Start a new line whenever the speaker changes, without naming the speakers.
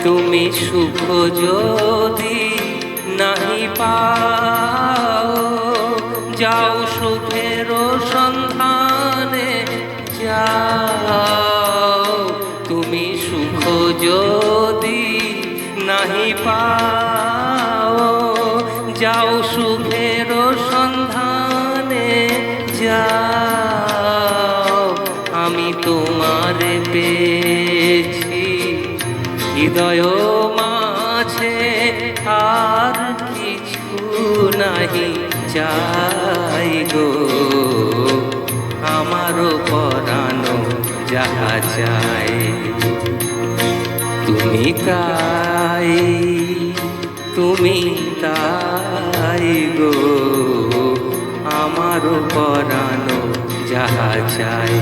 তুমি সুখ যদি নাহি পাও, যাও সুখের সন্ধানে যাও। তুমি সুখ যদি নাহি পাও, যাও সুখের সন্ধানে যাও। আমি তোমারে পেয়েছি হৃদয় মাঝে, আর কিছু নাহি চাই গো। আমারও পরানো যাহা চাই তুমি তাই, তুমি তাই গো। আমারও পরানো যাহা চাই।